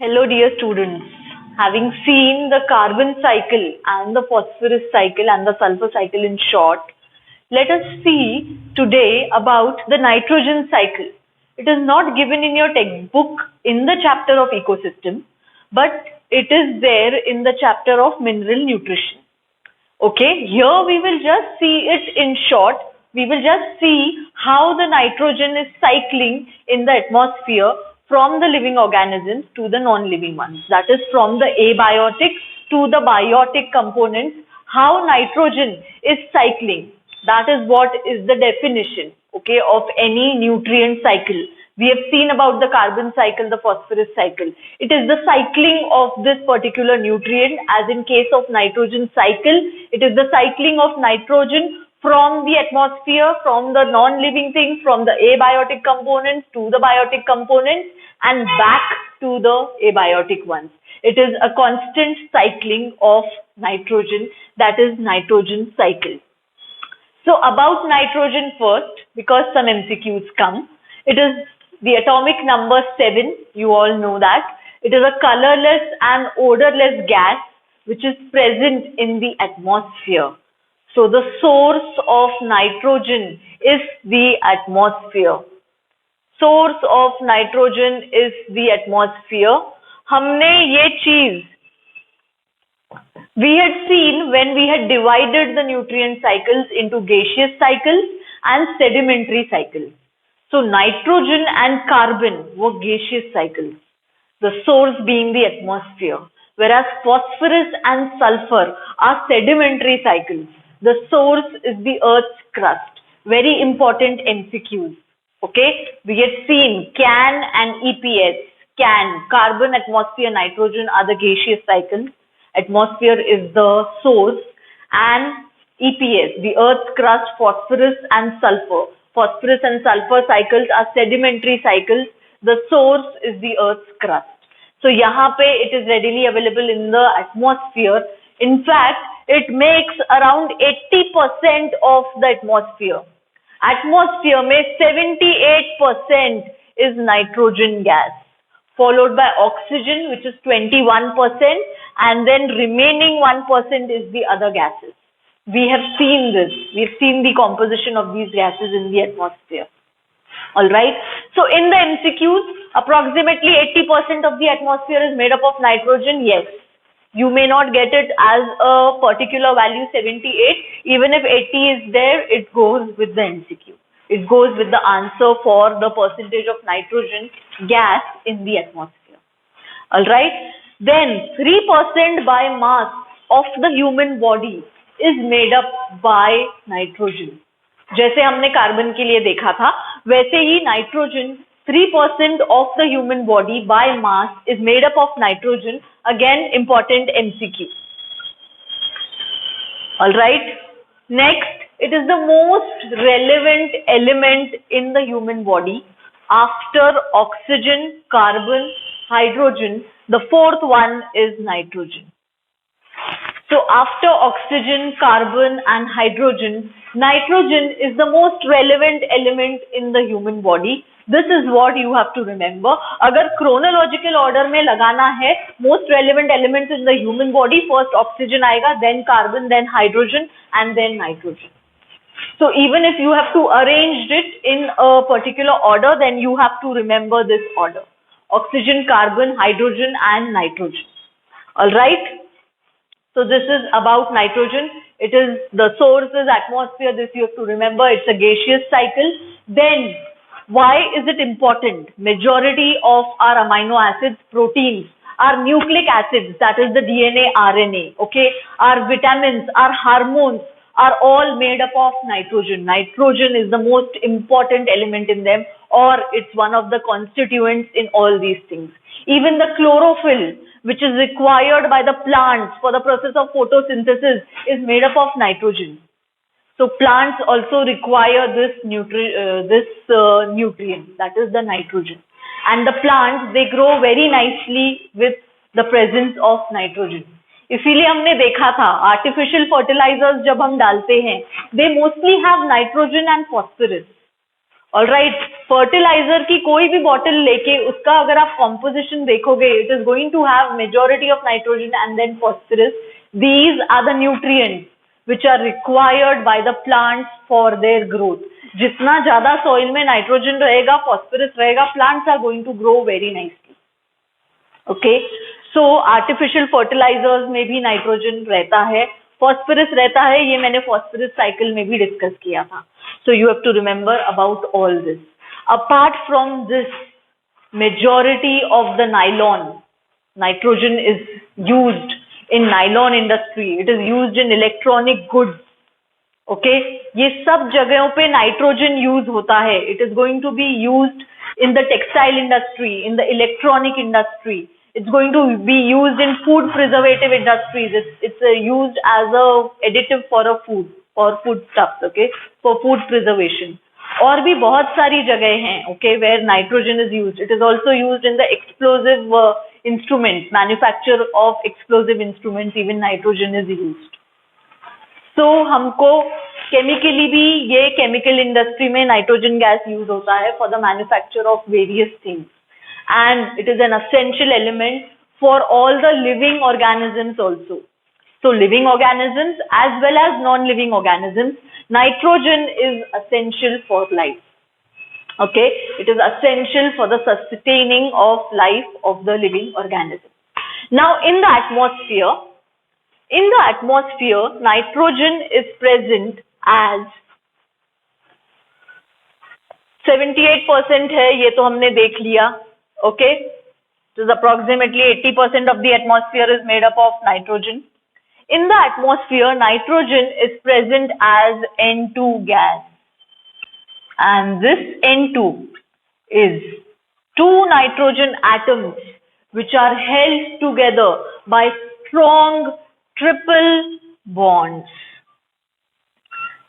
Hello, dear students. Having seen the carbon cycle and the phosphorus cycle and the sulfur cycle in short, let us see today about the nitrogen cycle. It is not given in your textbook in the chapter of ecosystem, but it is there in the chapter of mineral nutrition. Okay, here we will just see it in short. We will just see how the nitrogen is cycling in the atmosphere from the living organisms to the non-living ones. That is from the abiotic to the biotic components, how nitrogen is cycling. That is what is the definition, okay, of any nutrient cycle. We have seen about the carbon cycle, the phosphorus cycle. It is the cycling of this particular nutrient, as in case of nitrogen cycle, it is the cycling of nitrogen from the atmosphere, from the non-living things, from the abiotic components to the biotic components and back to the abiotic ones. It is a constant cycling of nitrogen, that is nitrogen cycle. So about nitrogen first, because some MCQs come, it is the atomic number 7, you all know that. It is a colorless and odorless gas which is present in the atmosphere. So the source of nitrogen is the atmosphere. Source of nitrogen is the atmosphere. हमने ये चीज we had seen when we had divided the nutrient cycles into gaseous cycles and sedimentary cycles. So nitrogen and carbon were gaseous cycles, the source being the atmosphere, whereas phosphorus and sulfur are sedimentary cycles. The source is the Earth's crust. Very important MCQs. Okay, we had seen CAN and EPS. CAN, carbon, atmosphere, nitrogen are the gaseous cycles. Atmosphere is the source, and EPS, the Earth's crust, phosphorus and sulfur. Phosphorus and sulfur cycles are sedimentary cycles. The source is the Earth's crust. So यहाँ पे it is readily available in the atmosphere. In fact, it makes around 80% of the atmosphere. Atmosphere में 78% is nitrogen gas, followed by oxygen, which is 21%, and then remaining 1% is the other gases. We have seen this. We've seen the composition of these gases in the atmosphere. Alright. So in the MCQs, approximately 80% of the atmosphere is made up of nitrogen. Yes. You may not get it as a particular value 78. Even if 80 is there, it goes with the MCQ. It goes with the answer for the percentage of nitrogen gas in the atmosphere. Alright. Then 3% by mass of the human body is made up by nitrogen. जैसे हमने carbon के लिए देखा था, वैसे ही nitrogen 3% of the human body by mass is made up of nitrogen. Again, important MCQ. Alright. Next, it is the most relevant element in the human body. After oxygen, carbon, hydrogen, the fourth one is nitrogen. So after oxygen, carbon and hydrogen, nitrogen is the most relevant element in the human body. This is what you have to remember. अगर chronological order में लगाना है, most relevant elements in the human body, first oxygen आएगा, then carbon, then hydrogen and then nitrogen. So even if you have to arrange it in a particular order, then you have to remember this order. Oxygen, carbon, hydrogen and nitrogen. Alright. So this is about nitrogen. It is the source is atmosphere. This you have to remember. It's a gaseous cycle. Then why is it important? Majority of our amino acids, proteins, are nucleic acids. That is the DNA, RNA. Okay. Our vitamins, our hormones are all made up of nitrogen. Nitrogen is the most important element in them, or it's one of the constituents in all these things. Even the chlorophyll, which is required by the plants for the process of photosynthesis, is made up of nitrogen. So plants also require this nutrient, that is the nitrogen. And the plants, they grow very nicely with the presence of nitrogen. इसीलिए हमने देखा था artificial fertilizers जब हम डालते हैं, they mostly have nitrogen and phosphorus. Alright, fertiliser की कोई भी बॉटल लेके उसका अगर आप कॉम्पोजिशन देखोगे, it is going to have majority of nitrogen and then phosphorus. These are the nutrients which are required by the plants for their growth. जितना ज्यादा soil में नाइट्रोजन रहेगा, फॉस्फोरस रहेगा, plants are going to grow very nicely. Okay, so artificial fertilizers में भी nitrogen रहता है, phosphorus रहता है, ये मैंने फॉस्फोरस साइकिल में भी डिस्कस किया था. So you have to remember about all this. Apart from this, majority of the nylon, nitrogen is used in nylon industry. It is used in electronic goods. Okay, ये सब जगहों पे nitrogen use होता है. It is going to be used in the textile industry, in the electronic industry. It's going to be used in food preservative industries. It's used as a additive for a food, for food stuffs. Okay, for food preservation. और भी बहुत सारी जगह हैं, okay, where nitrogen is used. It is also used in the explosive instruments, manufacture of explosive instruments, even nitrogen is used. So हमको chemically भी ये chemical industry में nitrogen gas use होता है for the manufacture of various things, and it is an essential element for all the living organisms also. So living organisms as well as non-living organisms, nitrogen is essential for life. Okay, it is essential for the sustaining of life of the living organism. Now in the atmosphere, nitrogen is present as 78% है, ये तो हमने देख लिया. Okay, so approximately 80% of the atmosphere is made up of nitrogen. In the atmosphere, nitrogen is present as N2 gas, and this N2 is two nitrogen atoms which are held together by strong triple bonds.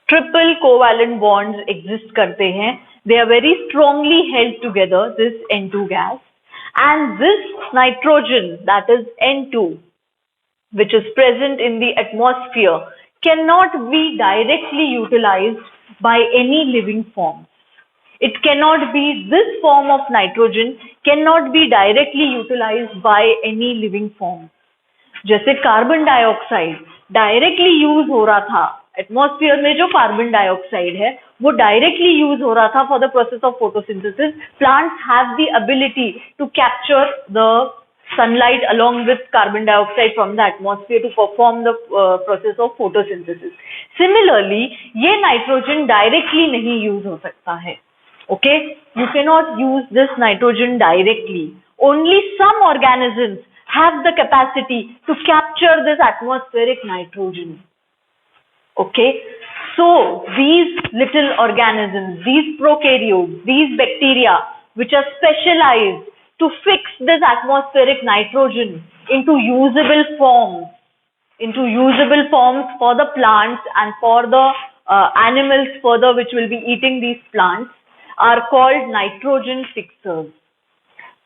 Triple covalent bonds exist करते हैं. They are very strongly held together, this N2 gas, and this nitrogen, that is N2, which is present in the atmosphere, cannot be directly utilized by any living form. It cannot be, this form of nitrogen cannot be directly utilized by any living form. जैसे carbon dioxide directly use हो रहा था, atmosphere में जो carbon dioxide है वो directly use हो रहा था for the process of photosynthesis. Plants have the ability to capture the sunlight along with carbon dioxide from the atmosphere to perform the process of photosynthesis. Similarly, ये nitrogen directly नहीं use हो सकता है. Okay, you cannot use this nitrogen directly. Only some organisms have the capacity to capture this atmospheric nitrogen. Okay, so these little organisms, these prokaryotes, these bacteria which are specialized to fix this atmospheric nitrogen into usable forms for the plants and for the animals further which will be eating these plants, are called nitrogen fixers.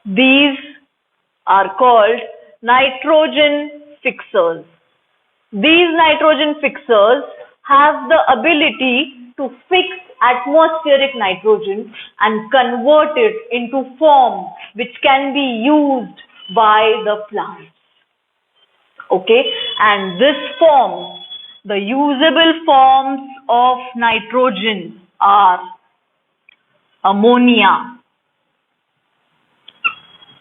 These are called nitrogen fixers. These nitrogen fixers have the ability to fix atmospheric nitrogen and convert it into form which can be used by the plants. Okay, and this form, the usable forms of nitrogen are ammonia,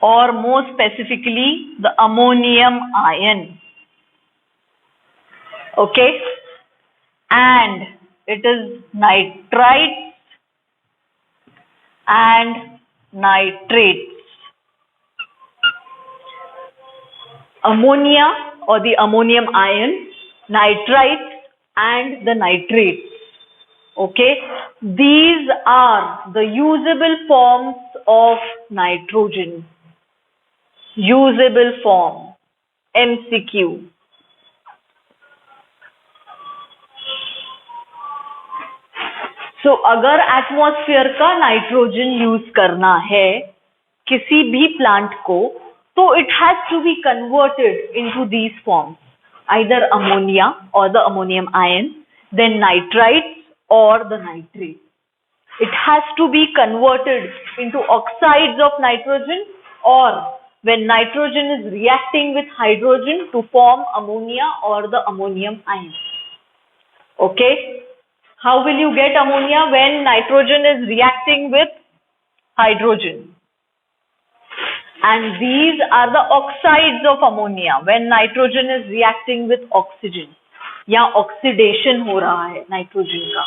or more specifically the ammonium ion. Okay, and it is nitrites and nitrates. Ammonia or the ammonium ion, nitrites and the nitrates. Okay, these are the usable forms of nitrogen. Usable form, MCQ. तो अगर atmosphere का nitrogen use करना है किसी भी plant को, तो it has to be converted into these forms, either ammonia और the ammonium ion, then nitrites और the nitrate. it has to be converted into oxides of nitrogen, or when nitrogen is reacting with hydrogen to form ammonia or the ammonium ion. Okay? How will you get ammonia? When nitrogen is reacting with hydrogen. And these are the oxides of ammonia when nitrogen is reacting with oxygen. यहाँ oxidation हो रहा है nitrogen का.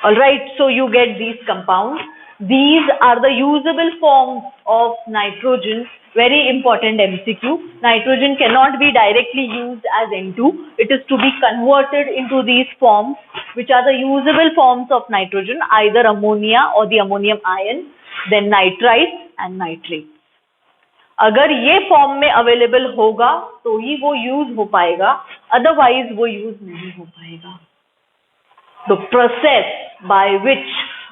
Alright, so you get these compounds. These are the usable forms of nitrogen. Very important MCQ. Nitrogen cannot be directly used as N2. It is to be converted into these forms, which are the usable forms of nitrogen, either ammonia or the ammonium ion, then nitrites and nitrates. अगर ये form में available होगा तो ही वो use हो पाएगा, otherwise वो use नहीं हो पाएगा. The process by which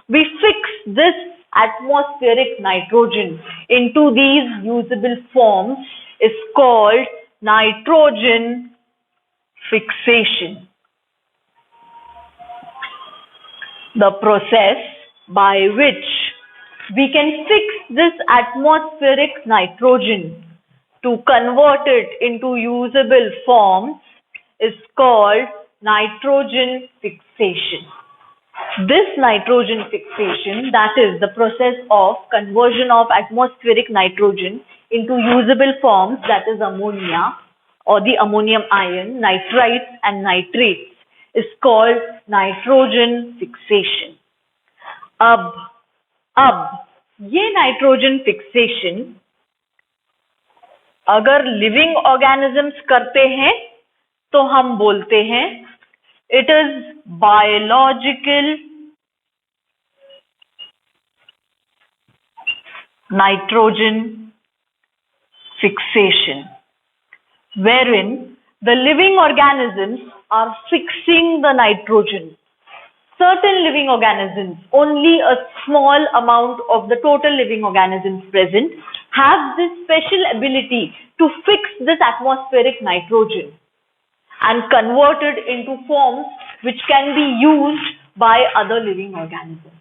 we fix this atmospheric nitrogen into these usable forms is called nitrogen fixation. The process by which we can fix this atmospheric nitrogen to convert it into usable forms is called nitrogen fixation. This nitrogen fixation, that is the process of conversion of atmospheric nitrogen into usable forms, that is ammonia or the ammonium ion, nitrites and nitrates, is called nitrogen fixation. अब ये nitrogen fixation अगर living organisms करते हैं तो हम बोलते हैं it is biological nitrogen fixation, wherein the living organisms are fixing the nitrogen. Certain living organisms, only a small amount of the total living organisms present, have this special ability to fix this atmospheric nitrogen and convert it into forms which can be used by other living organisms.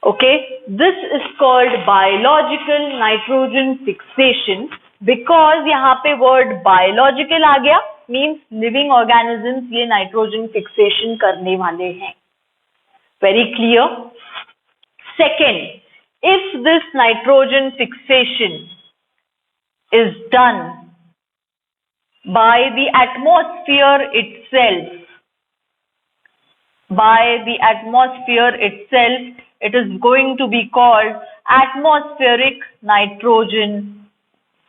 Okay, this is called biological nitrogen fixation because यहाँ पे word biological आ गया, means living organisms ये nitrogen fixation करने वाले हैं. Very clear? Second, if this nitrogen fixation is done by the atmosphere itself, it is going to be called atmospheric nitrogen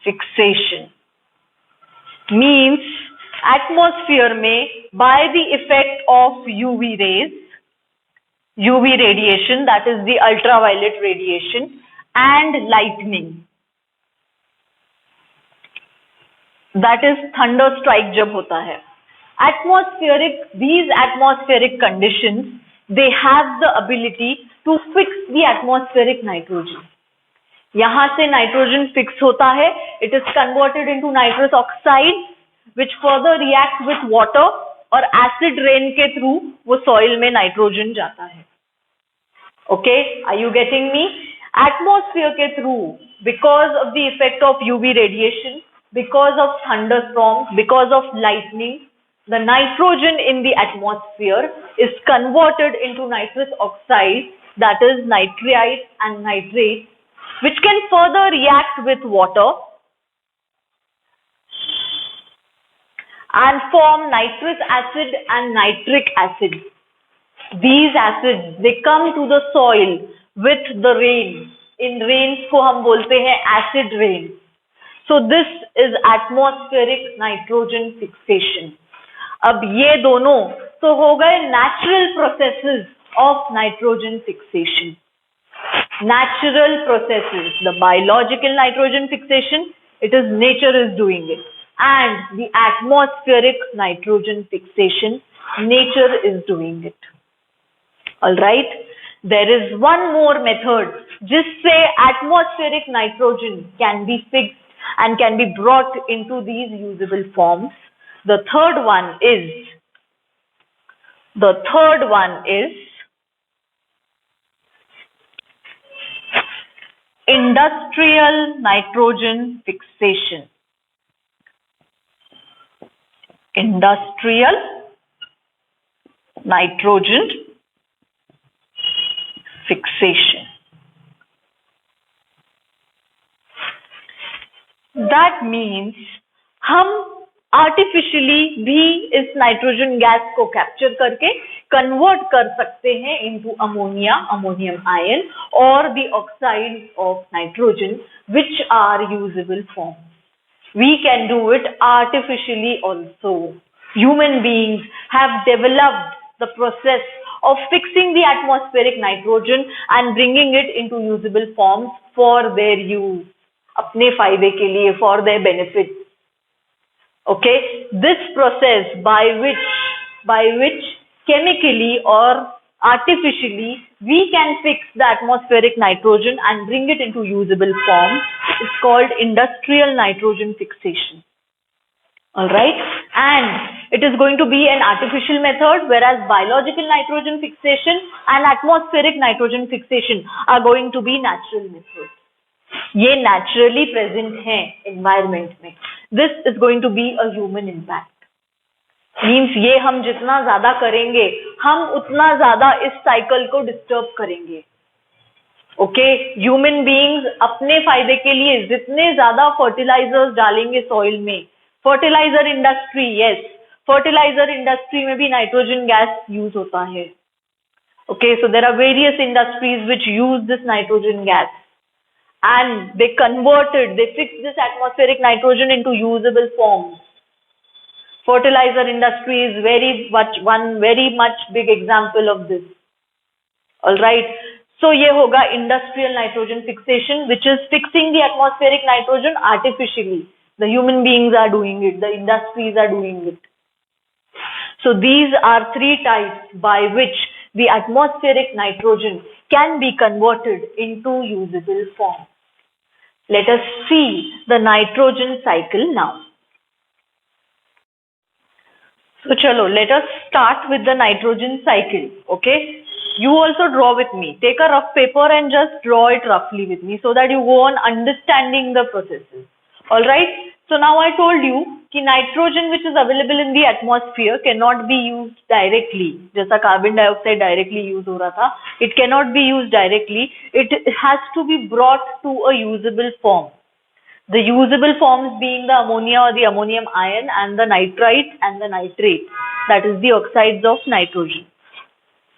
fixation. Means atmosphere में by the effect of UV rays, UV radiation, that is the ultraviolet radiation, and lightning, that is thunder strike जब होता है. These atmospheric conditions, they have the ability to fix the atmospheric nitrogen. यहाँ से nitrogen fix होता है, it is converted into nitrous oxide, which further react with water और acid rain के through वो soil में nitrogen जाता है. Okay, are you getting me? Atmosphere के through, because of the effect of UV radiation, because of thunderstorms, because of lightning, the nitrogen in the atmosphere is converted into nitrous oxide, that is nitrite and nitrate, which can further react with water and form nitrous acid and nitric acid. These acids, they come to the soil with the rain. In rains को हम बोलते हैं acid rain. So this is atmospheric nitrogen fixation. अब ये दोनों तो हो गए natural processes of nitrogen fixation. Natural processes, the biological nitrogen fixation, it is nature is doing it. And the atmospheric nitrogen fixation, nature is doing it. Alright, there is one more method जिससे atmospheric nitrogen can be fixed and can be brought into these usable forms. The third one is industrial nitrogen fixation. Industrial nitrogen fixation. That means हम artificially भी इस nitrogen gas को capture करके convert कर सकते हैं into ammonia, ammonium ion और the oxides of nitrogen which are usable forms. We can do it artificially also. Human beings have developed the process of fixing the atmospheric nitrogen and bringing it into usable forms for their use. अपने फायदे के लिए, for their benefit. Okay, this process by which chemically or artificially we can fix the atmospheric nitrogen and bring it into usable form is called industrial nitrogen fixation. All right, and it is going to be an artificial method, whereas biological nitrogen fixation and atmospheric nitrogen fixation are going to be natural methods. ये naturally present हैं environment में. This is going to be a human impact. Means ये हम जितना ज्यादा करेंगे, हम उतना ज्यादा इस cycle को disturb करेंगे. Okay, human beings अपने फायदे के लिए जितने ज्यादा fertilizers डालेंगे soil में, fertilizer industry, yes, fertilizer industry में भी nitrogen gas use होता है. Okay, so there are various industries which use this nitrogen gas. And they fixed this atmospheric nitrogen into usable forms. Fertilizer industry is one very much big example of this. Alright, so ये होगा industrial nitrogen fixation, which is fixing the atmospheric nitrogen artificially. The human beings are doing it, the industries are doing it. So these are three types by which the atmospheric nitrogen can be converted into usable form. Let us see the nitrogen cycle now. So chalo, let us start with the nitrogen cycle, okay? You also draw with me. Take a rough paper and just draw it roughly with me so that you go on understanding the processes. Alright? So now I told you कि nitrogen which is available in the atmosphere cannot be used directly. जैसा carbon dioxide directly use हो रहा था, it cannot be used directly. It has to be brought to a usable form. The usable forms being the ammonia or the ammonium ion and the nitrite and the nitrate, that is the oxides of nitrogen.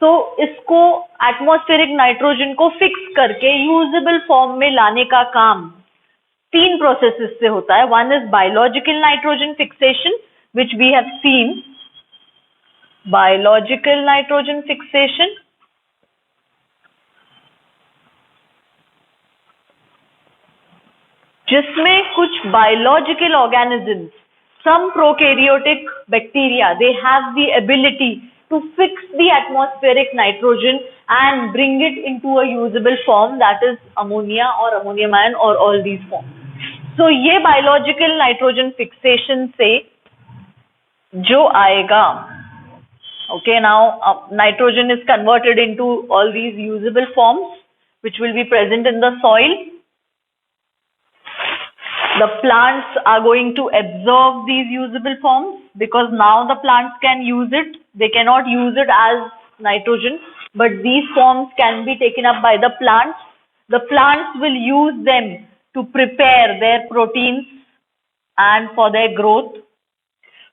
So इसको atmospheric nitrogen को fix करके usable form में लाने का काम तीन processes से होता है. One is biological nitrogen fixation which we have seen. Biological nitrogen fixation जिसमें कुछ biological organisms, some prokaryotic bacteria, they have the ability to fix the atmospheric nitrogen and bring it into a usable form, that is ammonia or ammonium ion or all these forms. So ये biological nitrogen fixation से जो आएगा, okay, now nitrogen is converted into all these usable forms which will be present in the soil. The plants are going to absorb these usable forms because now the plants can use it. They cannot use it as nitrogen, but these forms can be taken up by the plants. The plants will use them to prepare their proteins and for their growth.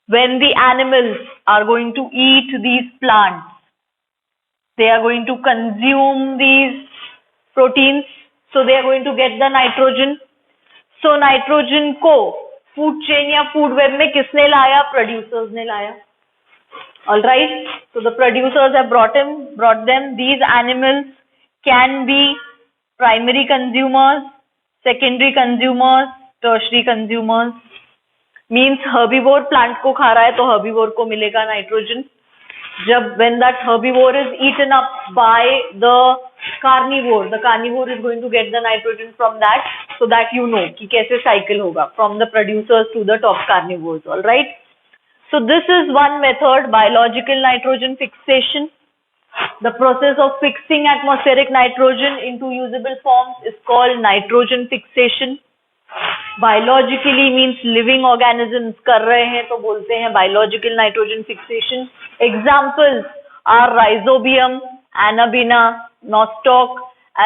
When the animals are going to eat these plants, they are going to consume these proteins, so they are going to get the nitrogen. So nitrogen को food chain या food web में किसने लाया? Producers ने लाया. All right. So the producers have brought them. These animals can be primary consumers, secondary consumers, tertiary consumers. Means herbivore plant को खा रहा है तो herbivore को मिलेगा nitrogen. When that herbivore is eaten up by the carnivore is going to get the nitrogen from that, so that you know कि कैसे cycle होगा from the producers to the top carnivores. All right. So this is one method, biological nitrogen fixation. The process of fixing atmospheric nitrogen into usable forms is called nitrogen fixation. Biologically means living organisms कर रहे हैं तो बोलते हैं biological nitrogen fixation. Examples are rhizobium, Anabaena, nostoc,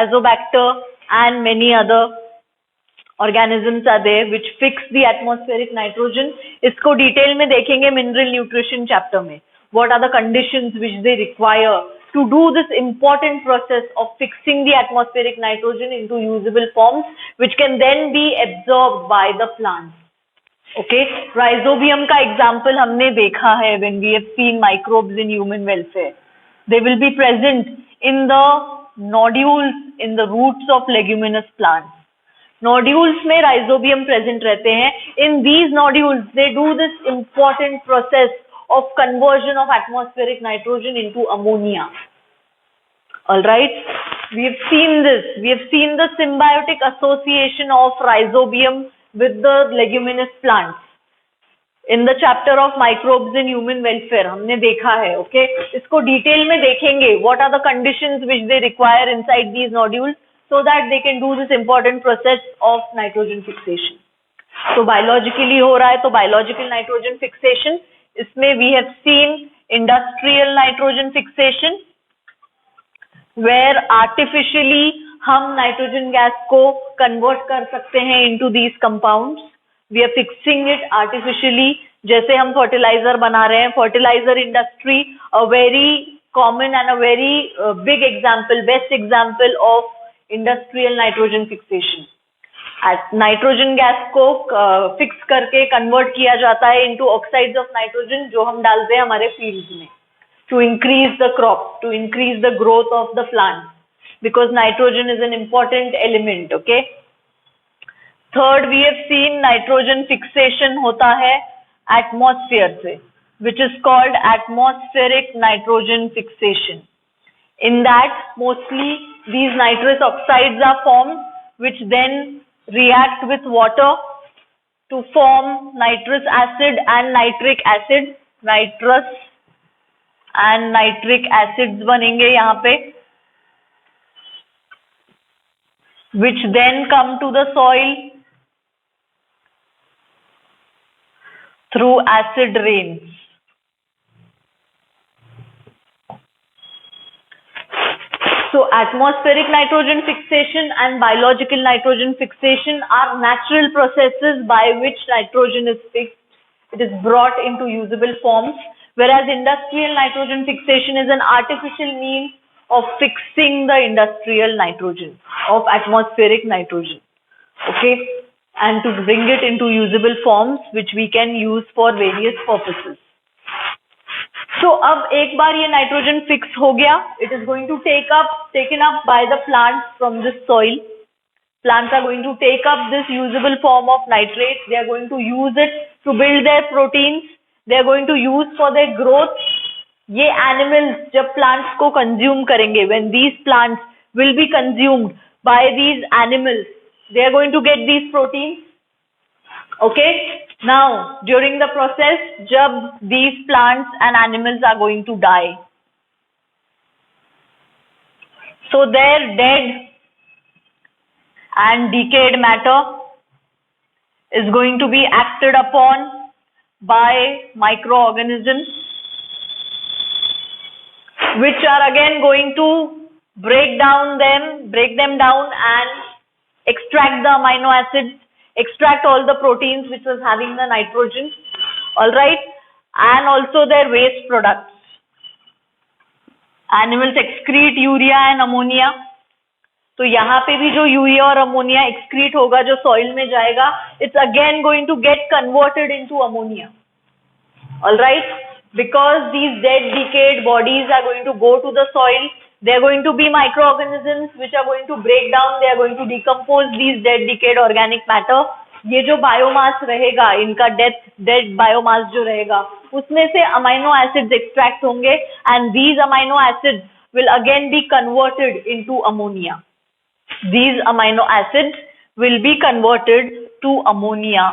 Azobacter and many other organisms are there which fix the atmospheric nitrogen. इसको detail में देखेंगे mineral nutrition chapter में. What are the conditions which they require to do this important process of fixing the atmospheric nitrogen into usable forms which can then be absorbed by the plants. Okay, rhizobium का example हमने देखा है when we have seen microbes in human welfare. They will be present in the nodules in the roots of leguminous plants. Nodules में rhizobium present रहते हैं. In these nodules, they do this important process of conversion of atmospheric nitrogen into ammonia. All right, we have seen this. We have seen the symbiotic association of rhizobium with the leguminous plants. In the chapter of microbes in human welfare, हमने देखा है. Okay, इसको detail में देखेंगे. What are the conditions which they require inside these nodules so that they can do this important process of nitrogen fixation. So biologically हो रहा है तो biological nitrogen fixation. इसमें we have seen industrial nitrogen fixation where artificially हम nitrogen gas को convert कर सकते हैं into these compounds. We are fixing it artificially. जैसे हम fertilizer बना रहे हैं, fertilizer industry, a very common and a very big example, best example of industrial nitrogen fixation. Nitrogen gas को फिक्स करके कन्वर्ट किया जाता है इनटू ऑक्साइड्स ऑफ नाइट्रोजन जो हम डालते हैं हमारे फील्ड्स में to increase the crop, to increase the growth of the plant, because nitrogen is an important element. Okay, third we have seen nitrogen fixation होता है एटमॉस्फेयर से, which is called atmospheric nitrogen fixation. In that, mostly these nitrous oxides are formed, which then react with water to form nitrous acid and nitric acid. Nitrous and nitric acids बनेंगे यहाँ पे, which then come to the soil through acid rains. So atmospheric nitrogen fixation and biological nitrogen fixation are natural processes by which nitrogen is fixed. It is brought into usable forms, whereas industrial nitrogen fixation is an artificial means of fixing the industrial nitrogen, of atmospheric nitrogen. Okay, and to bring it into usable forms which we can use for various purposes. So अब एक बार ये nitrogen fix हो गया, it is going to taken up by the plants from this soil. Plants are going to take up this usable form of nitrate. They are going to use it to build their proteins. They are going to use for their growth. ये animals जब plants को consume करेंगे, when these plants will be consumed by these animals, they are going to get these proteins. Okay, now during the process जब these plants and animals are going to die, so their dead and decayed matter is going to be acted upon by microorganisms which are again going to break them down and extract the amino acids, extract all the proteins which was having the nitrogen, all right, and also their waste products. Animals excrete urea and ammonia. तो यहाँ पे भी जो urea और ammonia excrete होगा जो soil में जाएगा, it's again going to get converted into ammonia. All right, because these dead decayed bodies are going to go to the soil. There are going to be microorganisms which are going to break down, they are going to decompose these dead decayed organic matter. ये जो biomass रहेगा, इनका dead biomass जो रहेगा, उसमें से amino acids extract होंगे and these amino acids will again be converted into ammonia. These amino acids will be converted to ammonia.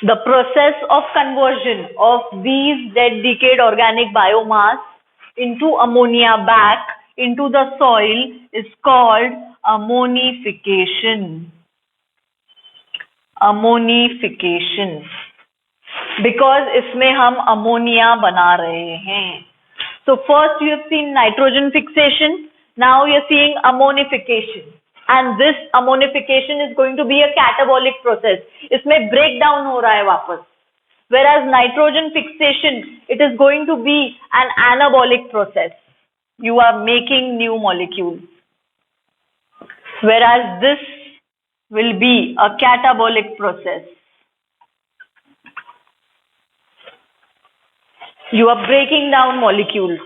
The process of conversion of these dead decayed organic biomass into ammonia back into the soil is called ammonification. Ammonification. Because इसमें हम ammonia बना रहे हैं. So first you have seen nitrogen fixation. Now you are seeing ammonification. And this ammonification is going to be a catabolic process. इसमें breakdown हो रहा है वापस. Whereas nitrogen fixation, it is going to be an anabolic process. You are making new molecules. Whereas this will be a catabolic process. You are breaking down molecules.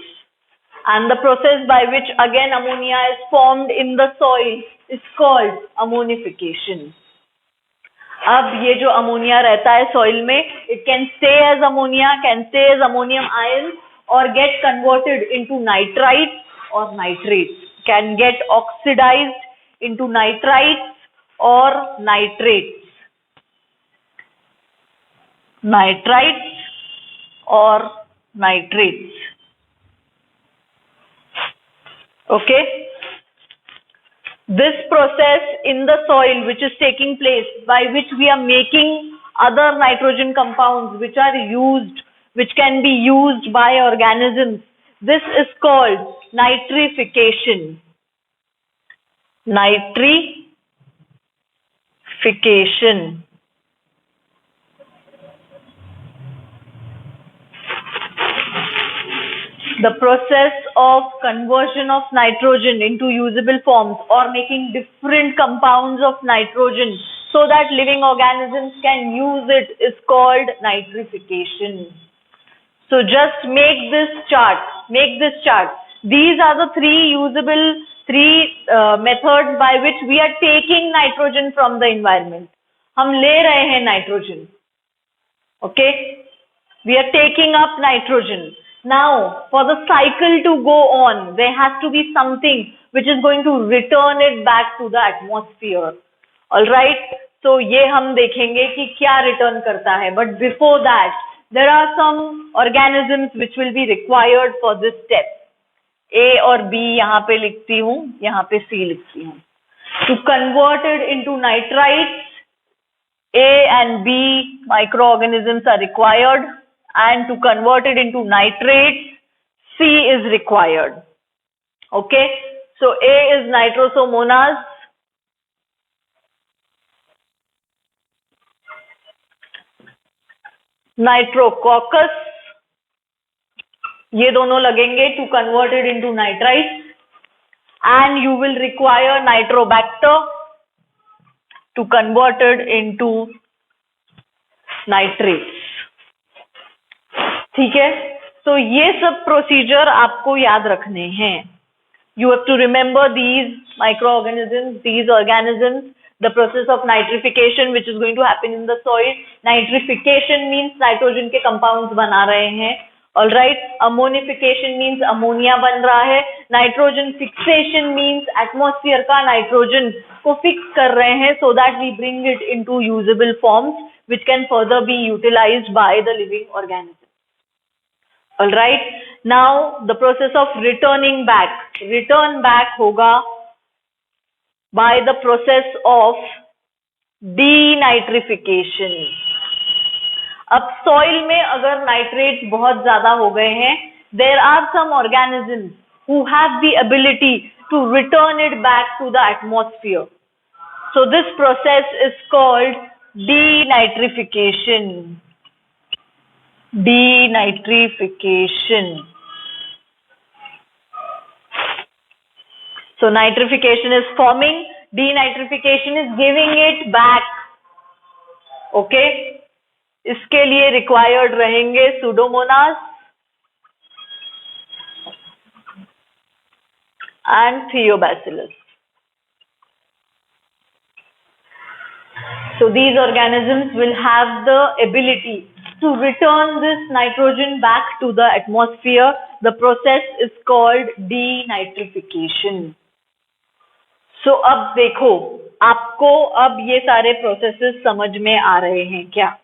And the process by which again ammonia is formed in the soil is called ammonification. अब ये जो ammonia रहता है soil में, it can stay as ammonia, can stay as ammonium ions or get converted into nitrites or nitrates. Can get oxidized into nitrites or nitrates. Nitrites or nitrates. Okay. This process in the soil which is taking place, by which we are making other nitrogen compounds which are used, which can be used by organisms, this is called nitrification. Nitrification. The process of conversion of nitrogen into usable forms or making different compounds of nitrogen so that living organisms can use it is called nitrification. So just make this chart. These are the three methods by which we are taking nitrogen from the environment. हम ले रहे हैं nitrogen. Okay? We are taking up nitrogen. Now, for the cycle to go on, there has to be something which is going to return it back to the atmosphere. Alright? So, ये हम देखेंगे कि क्या return करता है. But before that, there are some organisms which will be required for this step. A और B यहाँ पे लिखती हूँ, यहाँ पे C लिखती हूँ. To convert it into nitrites, A and B microorganisms are required. And to convert it into nitrates, C is required. Okay, so A is Nitrosomonas, Nitrococcus, ये दोनों लगेंगे to convert it into nitrites, and you will require Nitrobacter to convert it into nitrates. ठीक है, तो ये सब procedure आपको याद रखने हैं. You have to remember these microorganisms, these organisms, the process of nitrification which is going to happen in the soil. Nitrification means nitrogen के compounds बना रहे हैं. All right. Ammonification means ammonia बन रहा है. Nitrogen fixation means atmosphere का nitrogen को fix कर रहे हैं so that we bring it into usable forms which can further be utilized by the living organism. All right. Now the process of return back होगा by the process of denitrification. अब soil में अगर nitrates बहुत ज़्यादा हो गए हैं, there are some organisms who have the ability to return it back to the atmosphere. So this process is called denitrification. Denitrification. So nitrification is forming, denitrification is giving it back. Okay. इसके लिए required रहेंगे Pseudomonas and Thiobacillus. So these organisms will have the ability to return this nitrogen back to the atmosphere. The process is called denitrification. So अब देखो, आपको अब ये सारे processes समझ में आ रहे हैं क्या?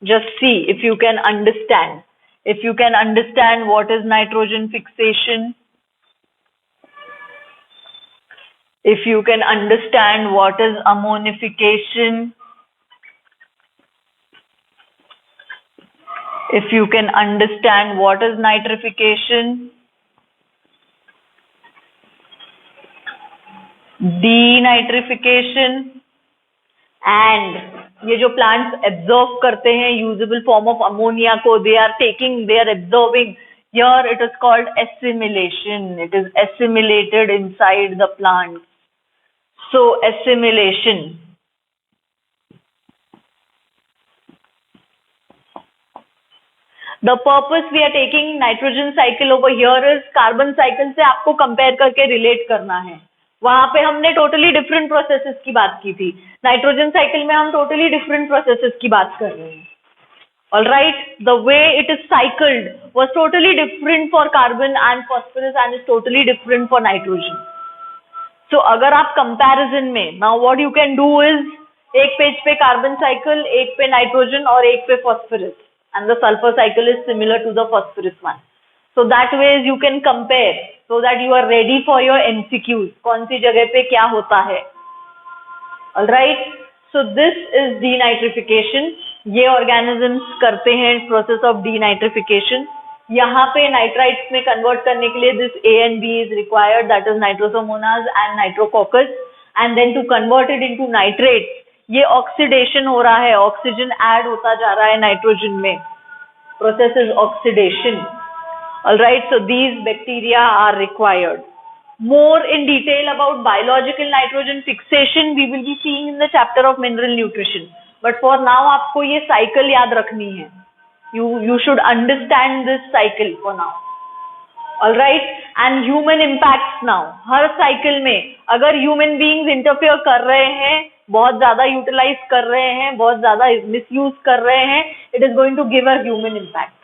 Just see if you can understand. If you can understand what is nitrogen fixation, if you can understand what is ammonification, if you can understand what is nitrification, denitrification, and ये जो plants absorb करते हैं usable form of ammonia को, they are absorbing. Here it is called assimilation. It is assimilated inside the plant. So assimilation. The purpose we are taking nitrogen cycle over here is carbon cycle से आपको compare करके relate करना है. वहां पे हमने totally different processes की बात की थी. नाइट्रोजन साइकिल में हम totally different processes की बात कर रहे हैं. Alright, the way it is cycled was totally different for carbon and phosphorus and is totally different for nitrogen. So अगर आप comparison में, now what you can do is, एक पेज पे carbon cycle, एक पे nitrogen और एक पे phosphorus, and the sulfur cycle is similar to the phosphorus one. So that ways you can compare so that you are ready for your MCQs. कौन सी जगह पे क्या होता है. Alright, so this is denitrification. ये organisms करते हैं process of denitrification. यहाँ पे nitrites में convert करने के लिए this A and B is required, that is nitrosomonas and nitrococcus, and then to convert it into nitrates, ये oxidation हो रहा है, oxygen add होता जा रहा है nitrogen में. Process is oxidation. Alright, so these bacteria are required. More in detail about biological nitrogen fixation we will be seeing in the chapter of mineral nutrition. But for now आपको ये cycle याद रखनी है. You should understand this cycle for now. Alright, and human impacts now. Her cycle में अगर human beings interfere कर रहे हैं, बहुत ज़्यादा utilize कर रहे हैं, बहुत ज़्यादा misuse कर रहे हैं, it is going to give a human impact.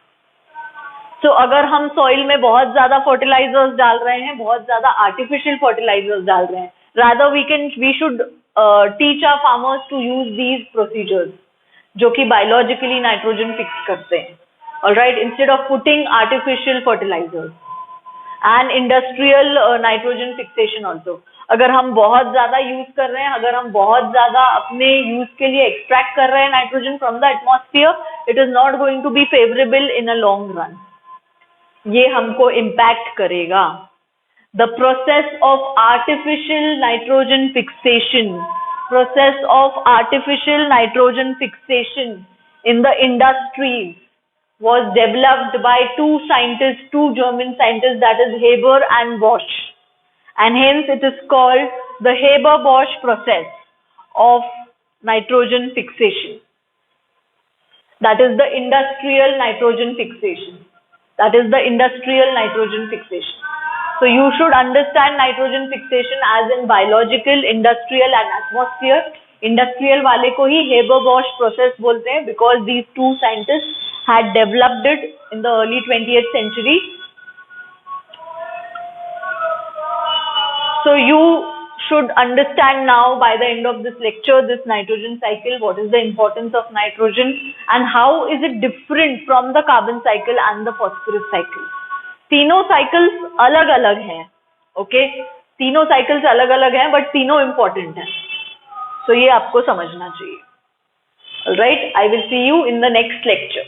So अगर हम soil में बहुत ज़्यादा fertilizers डाल रहे हैं, बहुत ज़्यादा artificial fertilizers डाल रहे हैं, rather we should teach our farmers to use these procedures जो कि biologically nitrogen fix करते हैं. Alright, instead of putting artificial fertilizers and industrial nitrogen fixation also. अगर हम बहुत ज़्यादा use कर रहे हैं, अगर हम बहुत ज़्यादा अपने use के लिए extract कर रहे हैं nitrogen from the atmosphere, it is not going to be favorable in a long run. ये हमको impact करेगा. The process of artificial nitrogen fixation in the industries was developed by two German scientists, that is Haber and Bosch, and hence it is called the Haber-Bosch process of nitrogen fixation. That is the industrial nitrogen fixation. So you should understand nitrogen fixation as in biological, industrial and atmosphere. Industrial वाले को ही Haber-Bosch process बोलते हैं because these two scientists had developed it in the early 20th century. So you should understand now by the end of this lecture this nitrogen cycle, what is the importance of nitrogen and how is it different from the carbon cycle and the phosphorus cycle. तीनों cycles अलग अलग हैं, okay? तीनों cycles अलग अलग हैं but तीनों important हैं. So ये आपको समझना चाहिए. Alright, I will see you in the next lecture.